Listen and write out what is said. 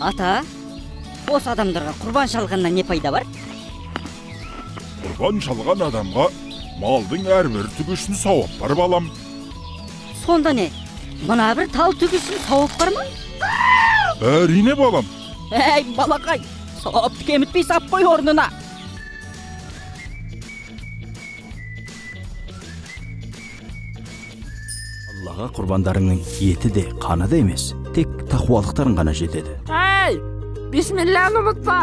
Ата, осы адамдарға құрбан шалғаннан не пайда бар? Құрбан шалған адамға малдың әрбір түгішін сауап бар, балам. Сонда не? Мына бір тал түгісін сауап бар ма? Әрине, балам. Әй, балақай, сауапты кемітпей сап қой орнына. Аллаға құрбандарыңның еті де, қаны да емес, тек тақуалықтарың ғана жетеді. Ей, бисмиллахны ұмытпа.